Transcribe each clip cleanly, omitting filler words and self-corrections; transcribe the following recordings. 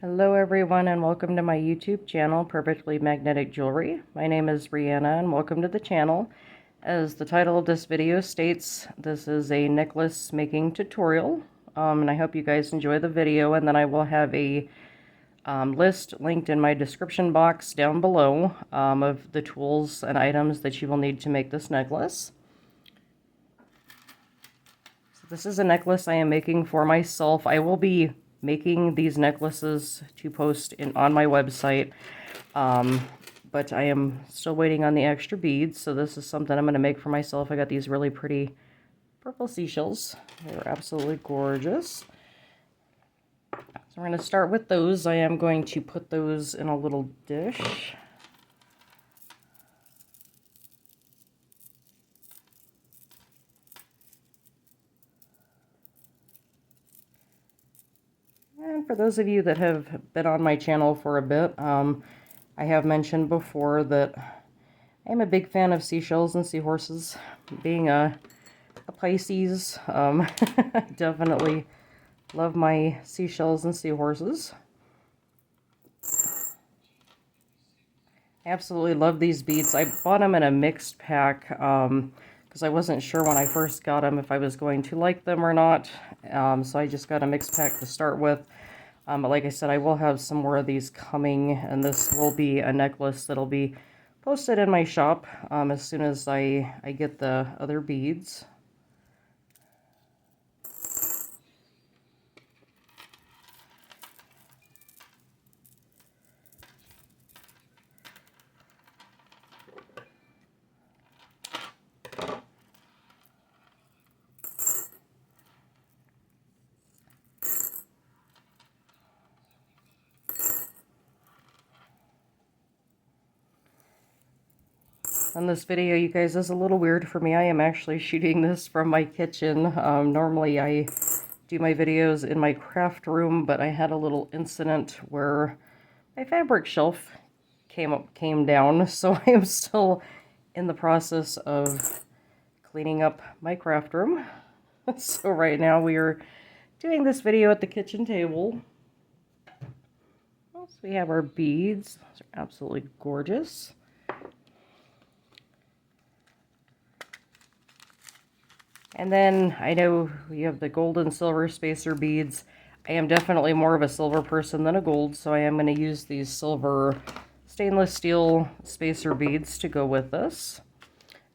Hello everyone and welcome to my YouTube channel, Perfectly Magnetic Jewelry. My name is Brianna and welcome to the channel. As the title of this video states, this is a necklace making tutorial, and I hope you guys enjoy the video, and then I will have a list linked in my description box down below of the tools and items that you will need to make this necklace. So this is a necklace I am making for myself. I will be making these necklaces to post on my website, but I am still waiting on the extra beads, so this is something I'm going to make for myself. I got these really pretty purple seashells. They're absolutely gorgeous. So we're going to start with those. I am going to put those in a little dish. And for those of you that have been on my channel for a bit, I have mentioned before that I am a big fan of seashells and seahorses. Being a Pisces, I definitely love my seashells and seahorses. I absolutely love these beads. I bought them in a mixed pack because I wasn't sure when I first got them if I was going to like them or not. So I just got a mixed pack to start with. But like I said, I will have some more of these coming, and this will be a necklace that'll be posted in my shop as soon as I get the other beads. And this video, you guys, is a little weird for me. I am actually shooting this from my kitchen. Normally I do my videos in my craft room, but I had a little incident where my fabric shelf came down, so I am still in the process of cleaning up my craft room. So right now we are doing this video at the kitchen table. So we have our beads. Those are absolutely gorgeous. And then I know you have the gold and silver spacer beads. I am definitely more of a silver person than a gold, so I am going to use these silver stainless steel spacer beads to go with this.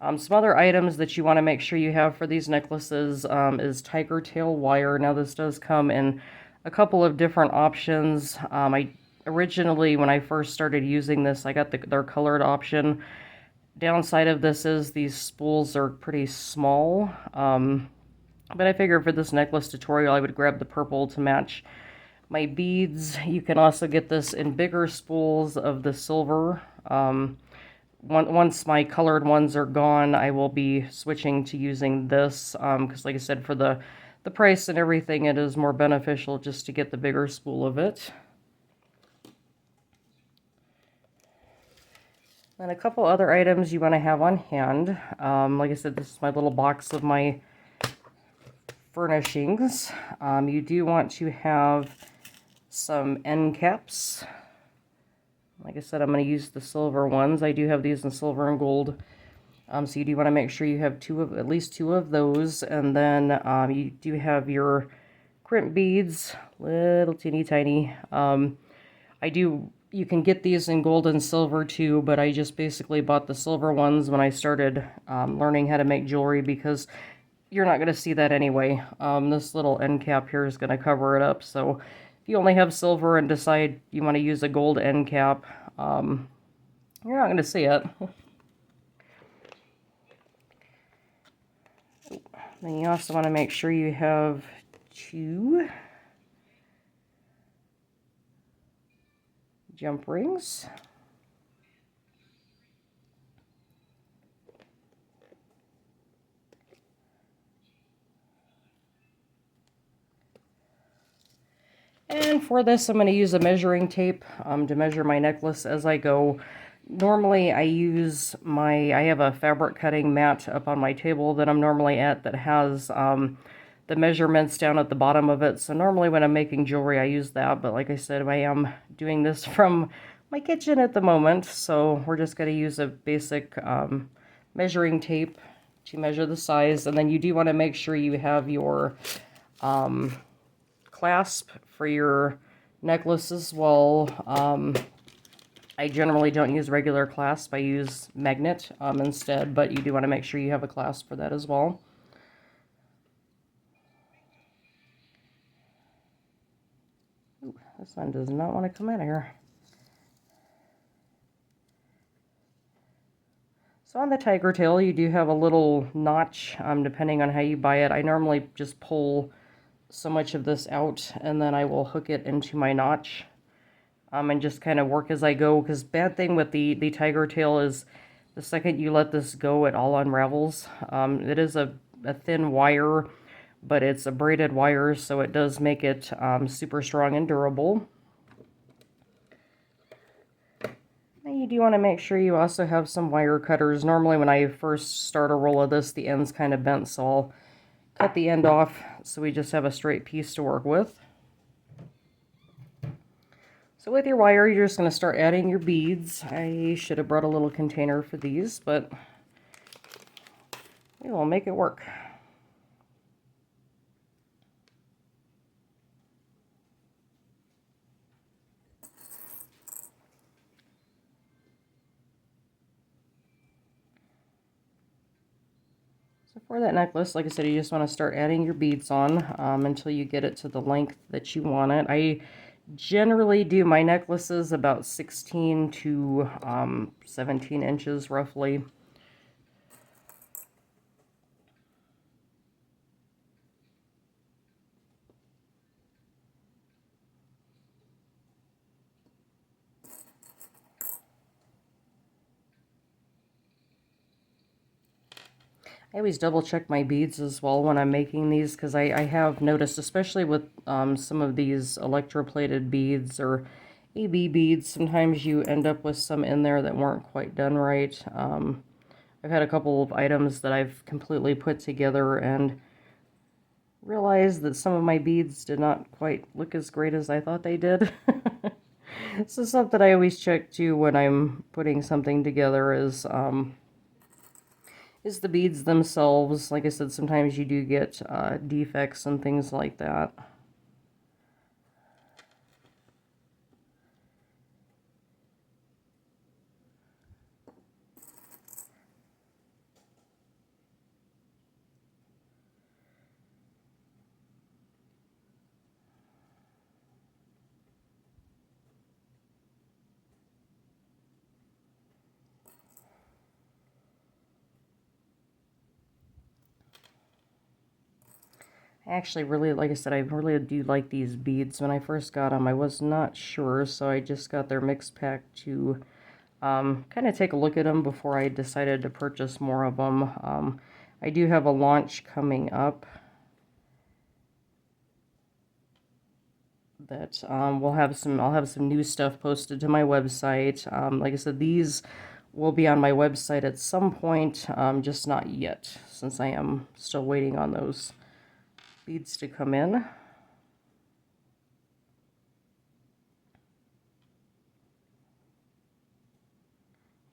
Some other items that you want to make sure you have for these necklaces is Tigertail Wire. Now this does come in a couple of different options. I originally, when I first started using this, I got their colored option. Downside of this is these spools are pretty small, but I figured for this necklace tutorial I would grab the purple to match my beads. You can also get this in bigger spools of the silver. Once my colored ones are gone, I will be switching to using this, because like I said, for the price and everything, it is more beneficial just to get the bigger spool of it. And a couple other items you want to have on hand. Like I said, this is my little box of my furnishings. You do want to have some end caps. Like I said, I'm going to use the silver ones. I do have these in silver and gold. So you do want to make sure you have at least two of those. And then you do have your crimp beads, little teeny tiny. You can get these in gold and silver too, but I just basically bought the silver ones when I started learning how to make jewelry, because you're not going to see that anyway. This little end cap here is going to cover it up, so if you only have silver and decide you want to use a gold end cap, you're not going to see it. Then you also want to make sure you have two jump rings. And for this, I'm going to use a measuring tape to measure my necklace as I go. Normally, I have a fabric cutting mat up on my table that I'm normally at that has the measurements down at the bottom of it. So normally when I'm making jewelry, I use that. But like I said, I am doing this from my kitchen at the moment. So we're just going to use a basic measuring tape to measure the size. And then you do want to make sure you have your clasp for your necklace as well. I generally don't use regular clasp. I use magnet instead, but you do want to make sure you have a clasp for that as well. Ooh, this one does not want to come out of here. So on the Tigertail, you do have a little notch, depending on how you buy it. I normally just pull so much of this out, and then I will hook it into my notch, and just kind of work as I go. Because bad thing with the Tigertail is the second you let this go, it all unravels. It is a thin wire, but it's a braided wire, so it does make it super strong and durable. You do want to make sure you also have some wire cutters. Normally when I first start a roll of this, the end's kind of bent, so I'll cut the end off so we just have a straight piece to work with. So with your wire, you're just going to start adding your beads. I should have brought a little container for these, but we will make it work. So for that necklace, like I said, you just want to start adding your beads on until you get it to the length that you want it. I generally do my necklaces about 16 to 17 inches roughly. I always double check my beads as well when I'm making these, because I have noticed, especially with some of these electroplated beads or AB beads, sometimes you end up with some in there that weren't quite done right. I've had a couple of items that I've completely put together and realized that some of my beads did not quite look as great as I thought they did. So something I always check too when I'm putting something together is the beads themselves. Like I said, sometimes you do get defects and things like that. I actually really, like I said, I really do like these beads. When I first got them, I was not sure, so I just got their mix pack to kind of take a look at them before I decided to purchase more of them. I do have a launch coming up that I'll have some new stuff posted to my website. Like I said, these will be on my website at some point, just not yet, since I am still waiting on those beads to come in.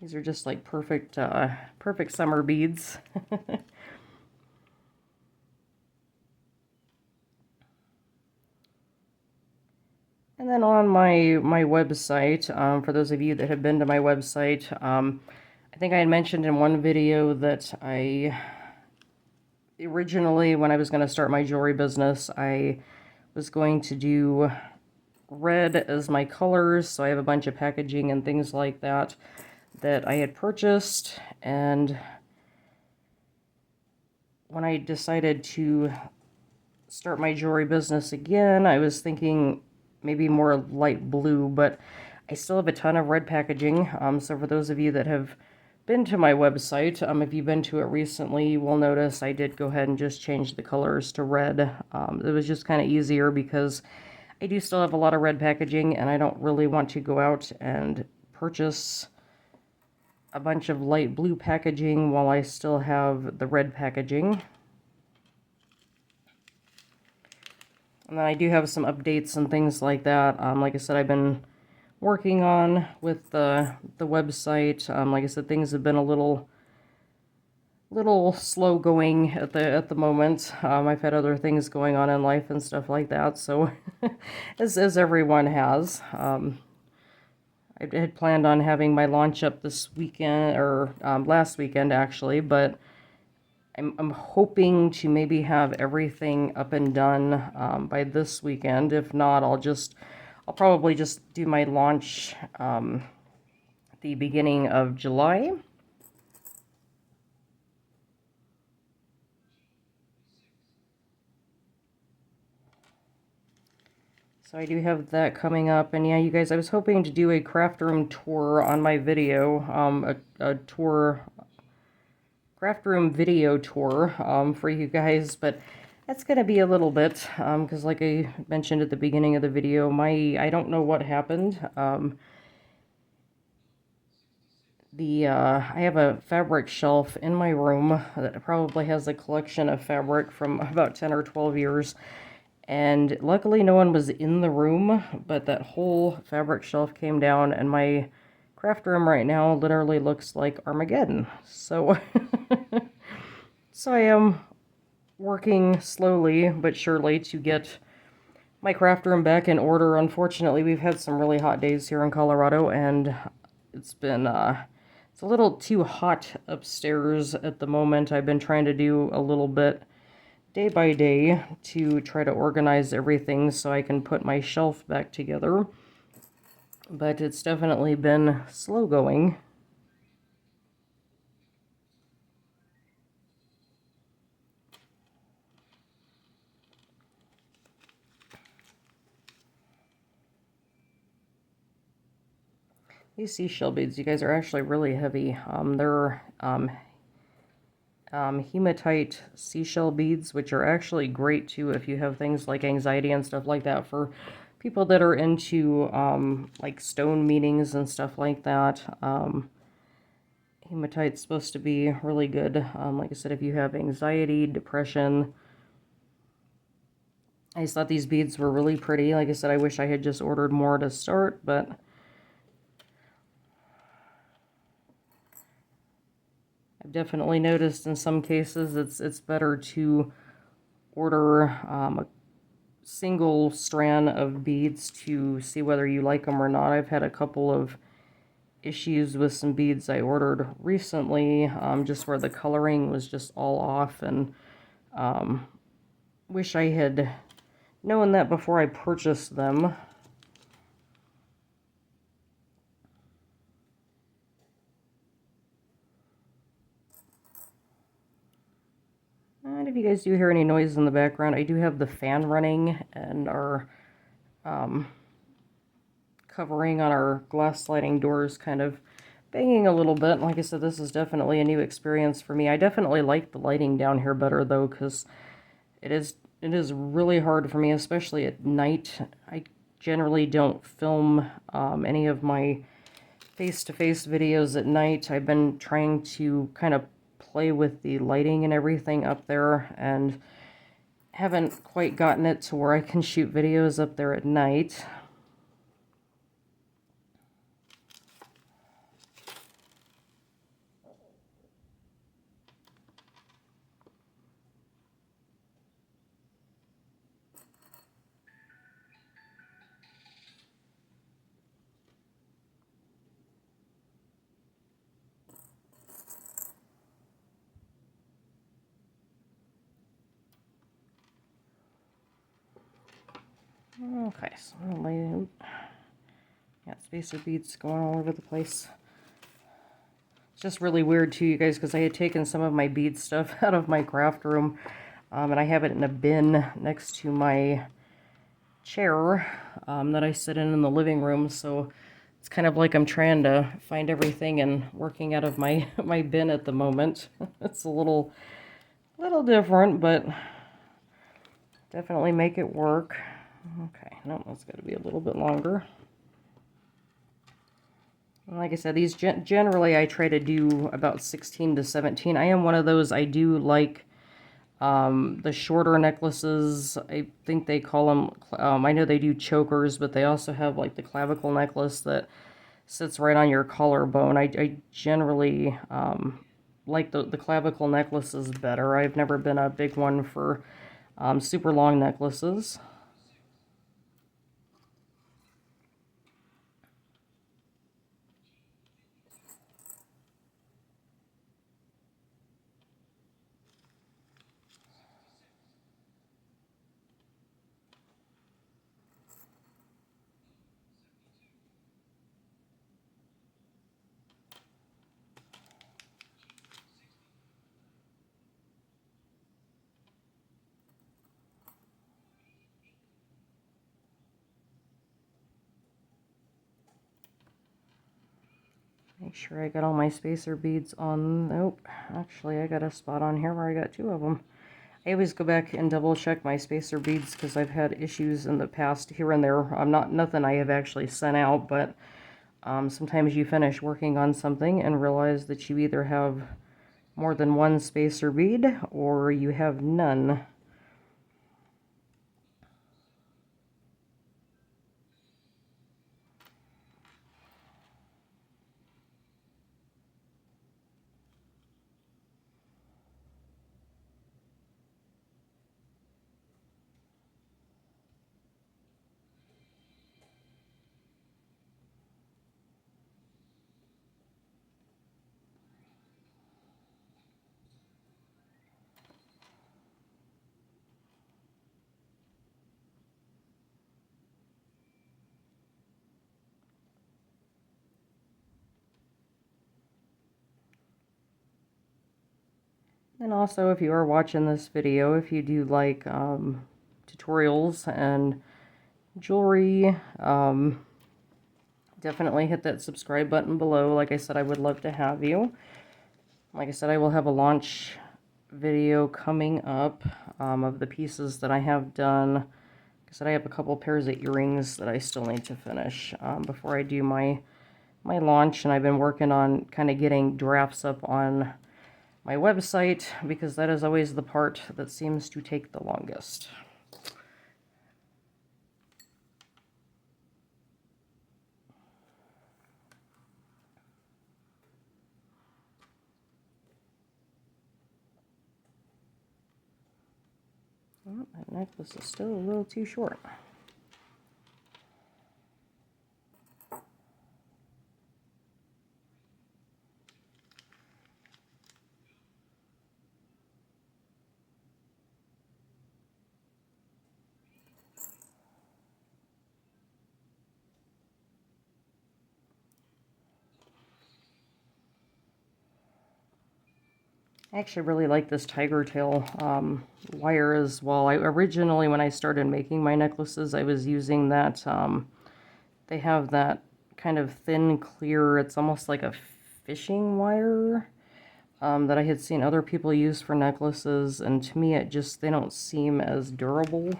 These are just like perfect summer beads. And then on my website, for those of you that have been to my website, I think I had mentioned in one video that originally, when I was going to start my jewelry business, I was going to do red as my colors, so I have a bunch of packaging and things like that I had purchased, and when I decided to start my jewelry business again, I was thinking maybe more light blue, but I still have a ton of red packaging. So for those of you that have been to my website, if you've been to it recently, you will notice I did go ahead and just change the colors to red. It was just kind of easier because I do still have a lot of red packaging, and I don't really want to go out and purchase a bunch of light blue packaging while I still have the red packaging. And then I do have some updates and things like that. Like I said, I've been working on with the website. Like I said, things have been a little slow going at the moment. I've had other things going on in life and stuff like that. So as everyone has. I had planned on having my launch up this weekend, or last weekend actually, but I'm hoping to maybe have everything up and done by this weekend. If not, I'll probably just do my launch the beginning of July. So I do have that coming up, and yeah, you guys, I was hoping to do a craft room tour on my video, a craft room video tour for you guys, but that's going to be a little bit, because like I mentioned at the beginning of the video, I don't know what happened. I have a fabric shelf in my room that probably has a collection of fabric from about 10 or 12 years. And luckily no one was in the room, but that whole fabric shelf came down, and my craft room right now literally looks like Armageddon. So, so I am working slowly but surely to get my craft room back in order. Unfortunately, we've had some really hot days here in Colorado, and it's been, it's a little too hot upstairs at the moment. I've been trying to do a little bit day by day to try to organize everything so I can put my shelf back together, but it's definitely been slow going. These seashell beads, you guys, are actually really heavy. They're hematite seashell beads, which are actually great too if you have things like anxiety and stuff like that, for people that are into like stone meetings and stuff like that. Hematite's supposed to be really good, like I said, if you have anxiety, depression. I just thought these beads were really pretty. Like I said, I wish I had just ordered more to start, but I've definitely noticed in some cases it's better to order a single strand of beads to see whether you like them or not. I've had a couple of issues with some beads I ordered recently, just where the coloring was just all off, and wish I had known that before I purchased them. And if you guys do hear any noise in the background, I do have the fan running, and our covering on our glass sliding doors kind of banging a little bit. Like I said, this is definitely a new experience for me. I definitely like the lighting down here better though, because it is really hard for me, especially at night. I generally don't film any of my face-to-face videos at night. I've been trying to kind of play with the lighting and everything up there, and haven't quite gotten it to where I can shoot videos up there at night. Okay, so yeah, spacer beads going all over the place. It's just really weird too, you guys, because I had taken some of my bead stuff out of my craft room, and I have it in a bin next to my chair that I sit in the living room. So it's kind of like I'm trying to find everything and working out of my my bin at the moment. It's a little different, but definitely make it work. Okay, no, that's got to be a little bit longer. Like I said, these generally I try to do about 16 to 17. I am one of those, I do like The shorter necklaces, I think they call them, I know they do chokers, but they also have like the clavicle necklace that sits right on your collarbone. I generally like the clavicle necklaces better. I've never been a big one for super long necklaces. Make sure I got all my spacer beads on. Nope, actually I got a spot on here where I got 2 of them. I always go back and double check my spacer beads because I've had issues in the past here and there. Nothing I have actually sent out, but sometimes you finish working on something and realize that you either have more than one spacer bead or you have none. And also, if you are watching this video, if you do like tutorials and jewelry, definitely hit that subscribe button below. Like I said, I would love to have you. Like I said, I will have a launch video coming up of the pieces that I have done. Like I said, I have a couple pairs of earrings that I still need to finish before I do my launch, and I've been working on kind of getting drafts up on my website because that is always the part that seems to take the longest. Oh, that necklace is still a little too short. I actually really like this Tigertail wire as well. Originally, when I started making my necklaces, I was using that, they have that kind of thin, clear, it's almost like a fishing wire that I had seen other people use for necklaces, and to me, they don't seem as durable.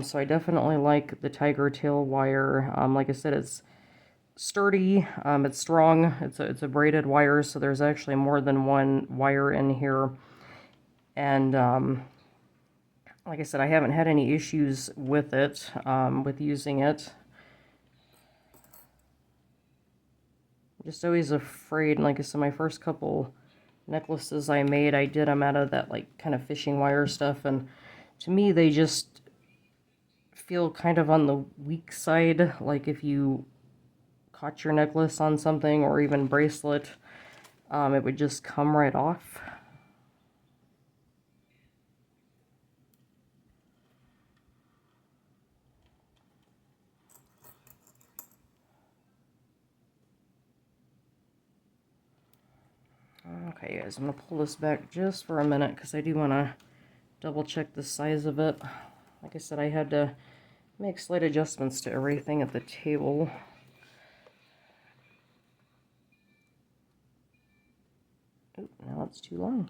So I definitely like the Tigertail wire. Like I said, it's sturdy, it's strong, it's a braided wire, so there's actually more than one wire in here, and like I said, I haven't had any issues with it, with using it. I'm just always afraid, like I said, my first couple necklaces I made, I did them out of that like kind of fishing wire stuff, and to me they just feel kind of on the weak side. Like if you caught your necklace on something or even bracelet, it would just come right off. Okay, guys, I'm going to pull this back just for a minute because I do want to double check the size of it. Like I said, I had to make slight adjustments to everything at the table. Oh, now it's too long.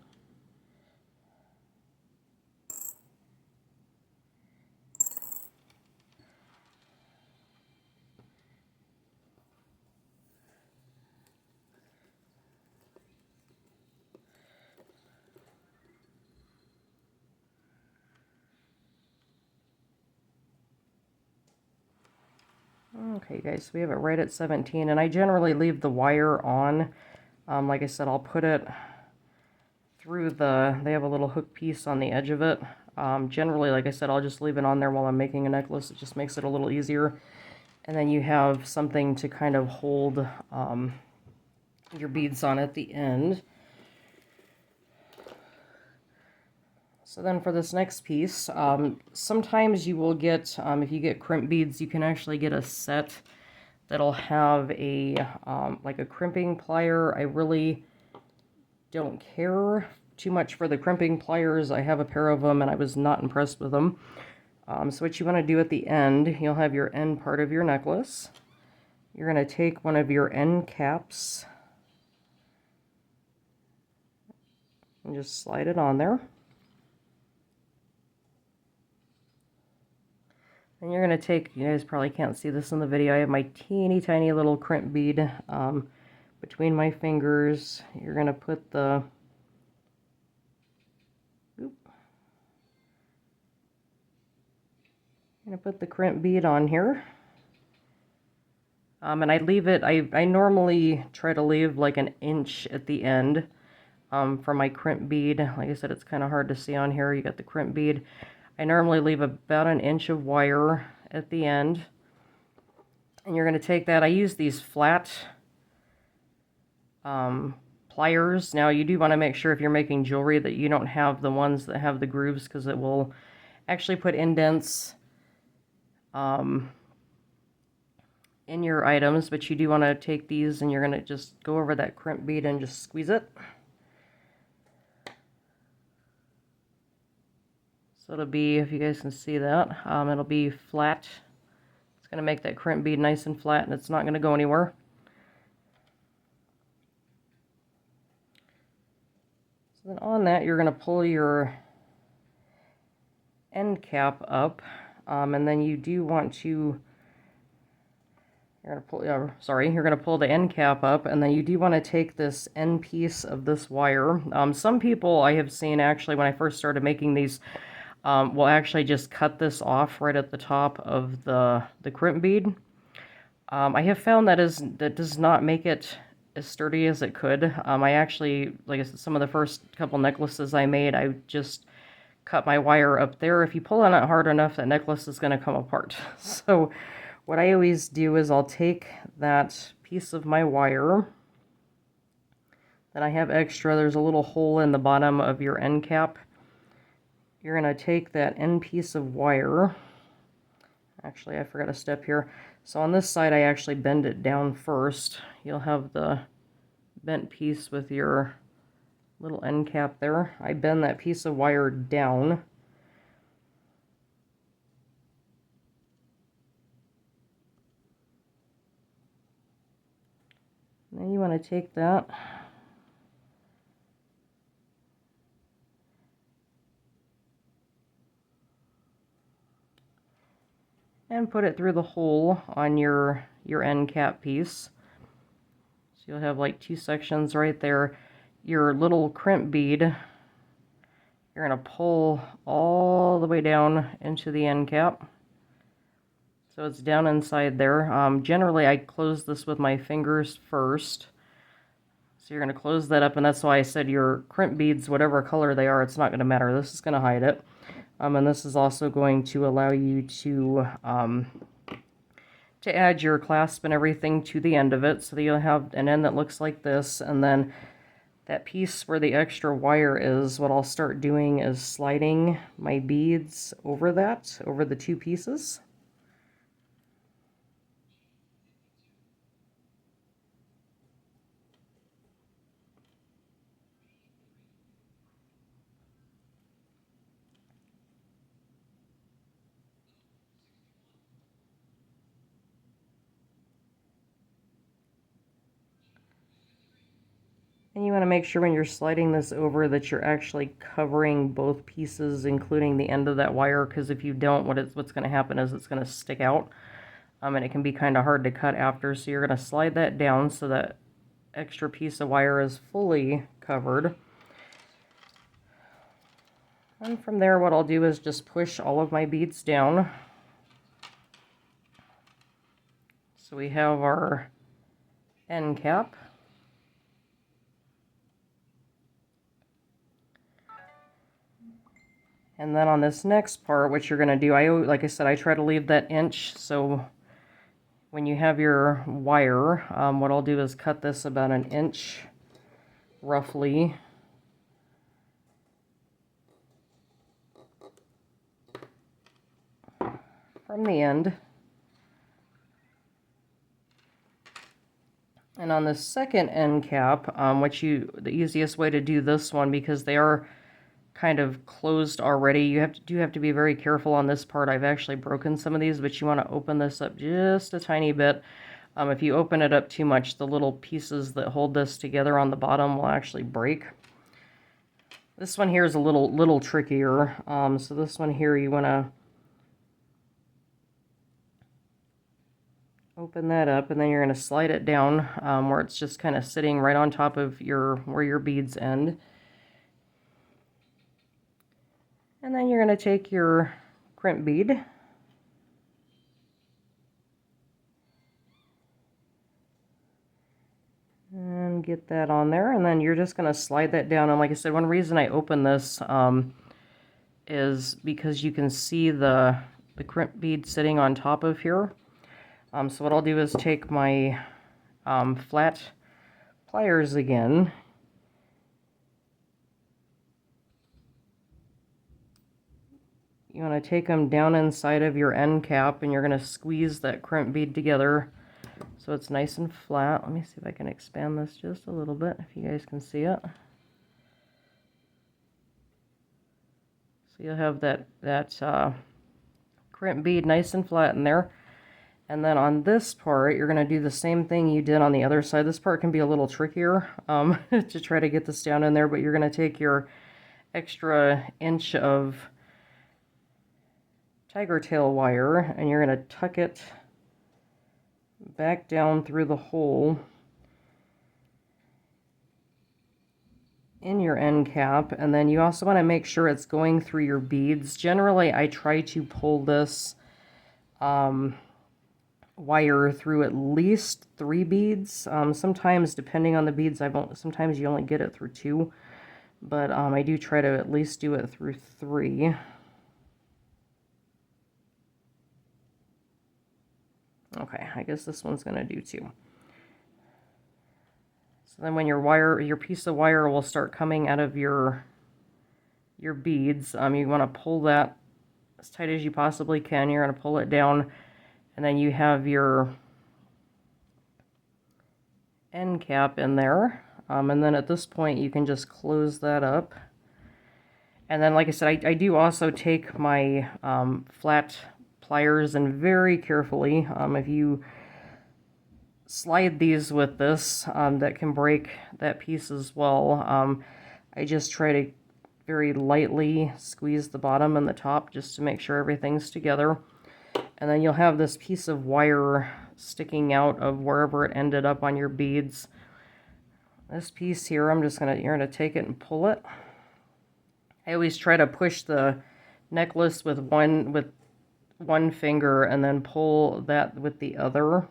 Okay, guys, so we have it right at 17, and I generally leave the wire on. Like I said, I'll put it through they have a little hook piece on the edge of it. Generally, like I said, I'll just leave it on there while I'm making a necklace. It just makes it a little easier. And then you have something to kind of hold your beads on at the end. So then for this next piece, sometimes you will get, if you get crimp beads, you can actually get a set that'll have a, like a crimping plier. I really don't care too much for the crimping pliers. I have a pair of them and I was not impressed with them. So what you want to do at the end, you'll have your end part of your necklace. You're going to take one of your end caps and just slide it on there. And you're going to take, you guys probably can't see this in the video, I have my teeny tiny little crimp bead between my fingers. You're going to put the, crimp bead on here. And I leave it, I normally try to leave like an inch at the end for my crimp bead. Like I said, it's kind of hard to see on here. You got the crimp bead. I normally leave about an inch of wire at the end. And you're going to take that. I use these flat pliers. Now, you do want to make sure if you're making jewelry that you don't have the ones that have the grooves, because it will actually put indents in your items. But you do want to take these and you're going to just go over that crimp bead and just squeeze it. So it'll be, if you guys can see that, it'll be flat. It's going to make that crimp bead nice and flat, and it's not going to go anywhere. So then on that, you're going to pull your end cap up, and then you do want to, you're going to pull the end cap up, and then you do want to take this end piece of this wire. Some people I have seen, actually, when I first started making these, we'll actually just cut this off right at the top of the crimp bead. I have found that does not make it as sturdy as it could. I actually, like I said, some of the first couple necklaces I made, I just cut my wire up there. If you pull on it hard enough, that necklace is going to come apart. So what I always do is I'll take that piece of my wire that I have extra. There's a little hole in the bottom of your end cap. You're going to take that end piece of wire. Actually, I forgot a step here. So on this side, I actually bend it down first. You'll have the bent piece with your little end cap there. I bend that piece of wire down. Then you want to take that and put it through the hole on your end cap piece. So you'll have like two sections right there. Your little crimp bead, you're going to pull all the way down into the end cap. So it's down inside there. Generally, I close this with my fingers first. So you're going to close that up, and that's why I said your crimp beads, whatever color they are, it's not going to matter. This is going to hide it. And this is also going to allow you to add your clasp and everything to the end of it, so that you'll have an end that looks like this, and then that piece where the extra wire is, what I'll start doing is sliding my beads over that, over the two pieces. And you want to make sure when you're sliding this over that you're actually covering both pieces, including the end of that wire, because if you don't, what's going to happen is it's going to stick out, and it can be kind of hard to cut after. So you're going to slide that down so that extra piece of wire is fully covered. And from there, what I'll do is just push all of my beads down. So we have our end cap. And then on this next part, what you're going to do, like I said, I try to leave that inch. So when you have your wire, what I'll do is cut this about an inch, roughly. From the end. And on the second end cap, the easiest way to do this one, because they are kind of closed already, you do have to be very careful on this part. I've actually broken some of these, but you want to open this up just a tiny bit. If you open it up too much, the little pieces that hold this together on the bottom will actually break. This one here is a little trickier. So this one here, you want to open that up, and then you're going to slide it down where it's just kind of sitting right on top of where your beads end. And then you're going to take your crimp bead and get that on there, and then you're just going to slide that down. And like I said, one reason I open this is because you can see the crimp bead sitting on top of here. So what I'll do is take my flat pliers again. You want to take them down inside of your end cap, and you're going to squeeze that crimp bead together so it's nice and flat. Let me see if I can expand this just a little bit, if you guys can see it. So you'll have that crimp bead nice and flat in there. And then on this part, you're going to do the same thing you did on the other side. This part can be a little trickier to try to get this down in there, but you're going to take your extra inch of Tigertail wire, and you're going to tuck it back down through the hole in your end cap. And then you also want to make sure it's going through your beads. Generally, I try to pull this wire through at least 3 beads. Sometimes, depending on the beads, sometimes you only get it through 2, but I do try to at least do it through 3. Okay, I guess this one's going to do 2. So then when your piece of wire will start coming out of your beads, you want to pull that as tight as you possibly can. You're going to pull it down, and then you have your end cap in there. And then at this point, you can just close that up. And then, like I said, I do also take my flat pliers, and very carefully, if you slide these with this, that can break that piece as well. I just try to very lightly squeeze the bottom and the top just to make sure everything's together. And then you'll have this piece of wire sticking out of wherever it ended up on your beads. This piece here, you're gonna take it and pull it. I always try to push the necklace with one finger and then pull that with the other,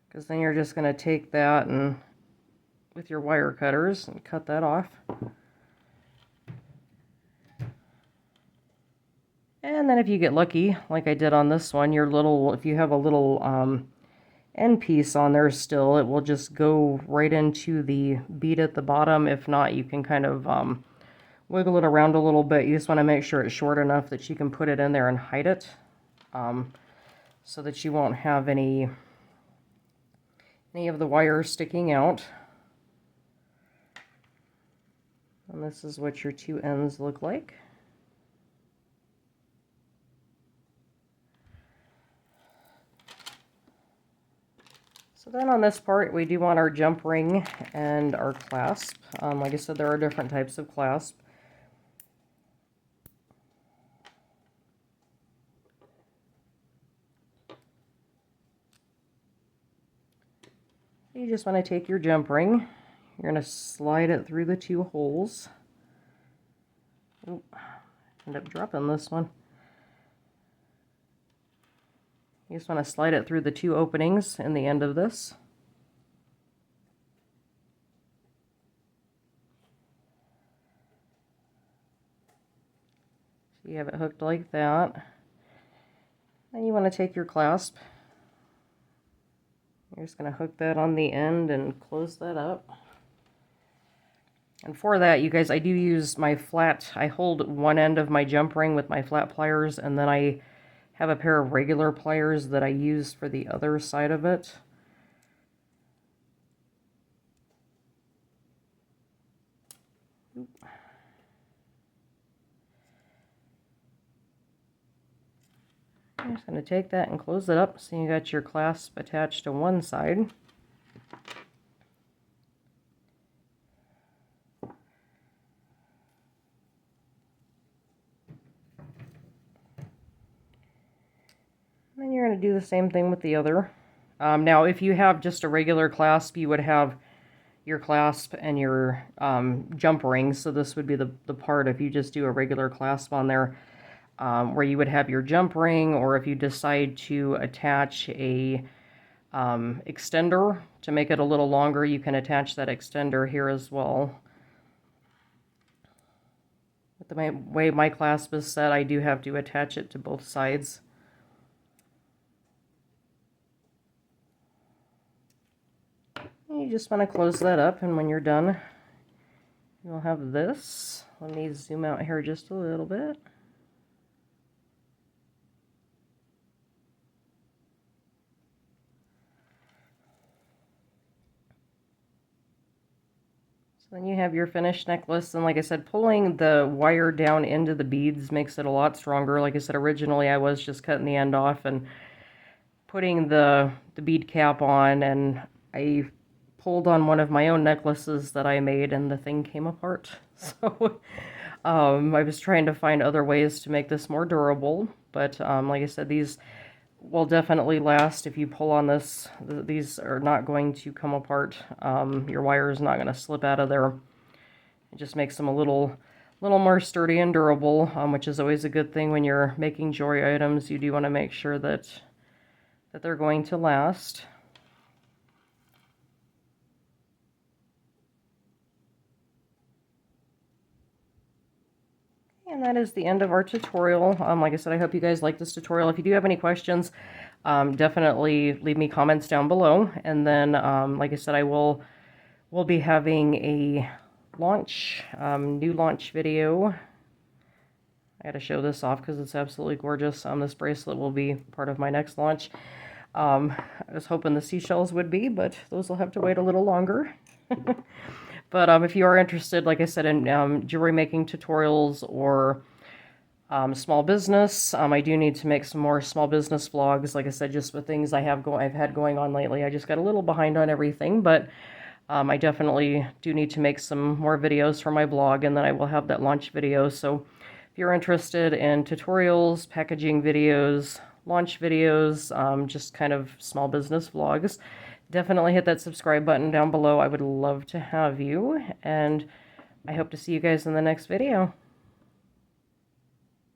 because then you're just going to take that and with your wire cutters and cut that off. And then if you get lucky, like I did on this one, if you have a little end piece on there still, it will just go right into the bead at the bottom. If not, you can kind of wiggle it around a little bit. You just want to make sure it's short enough that you can put it in there and hide it, so that you won't have any of the wire sticking out. And this is what your 2 ends look like. So then on this part, we do want our jump ring and our clasp. Like I said, there are different types of clasp. You just want to take your jump ring, you're going to slide it through the 2 holes. Oop, end up dropping this one. You just want to slide it through the 2 openings in the end of this. So you have it hooked like that. Then you want to take your clasp. You're just going to hook that on the end and close that up. And for that, you guys, I do use my flat, I hold one end of my jump ring with my flat pliers, and then I have a pair of regular pliers that I use for the other side of it. I'm just going to take that and close it up so you got your clasp attached to one side. And then you're going to do the same thing with the other. Now, if you have just a regular clasp, you would have your clasp and your jump ring. So this would be the part if you just do a regular clasp on there, where you would have your jump ring, or if you decide to attach a extender to make it a little longer, you can attach that extender here as well. But the way my clasp is set, I do have to attach it to both sides. You just want to close that up, and when you're done, you'll have this. Let me zoom out here just a little bit. So then you have your finished necklace, and like I said, pulling the wire down into the beads makes it a lot stronger. Like I said, originally I was just cutting the end off and putting the bead cap on, and I pulled on one of my own necklaces that I made, and the thing came apart. So I was trying to find other ways to make this more durable, but like I said, these will definitely last. If you pull on this, these are not going to come apart. Your wire is not going to slip out of there. It just makes them a little more sturdy and durable, which is always a good thing when you're making jewelry items. You do want to make sure that they're going to last. And that is the end of our tutorial. Like I said, I hope you guys like this tutorial. If you do have any questions, definitely leave me comments down below. And then, like I said, we'll be having a launch, new launch video. I got to show this off because it's absolutely gorgeous. This bracelet will be part of my next launch. I was hoping the seashells would be, but those will have to wait a little longer. But if you are interested, like I said, in jewelry making tutorials or small business, I do need to make some more small business vlogs. Like I said, just with things I've had going on lately. I just got a little behind on everything, but I definitely do need to make some more videos for my blog, and then I will have that launch video. So if you're interested in tutorials, packaging videos, launch videos, just kind of small business vlogs, definitely hit that subscribe button down below. I would love to have you, and I hope to see you guys in the next video.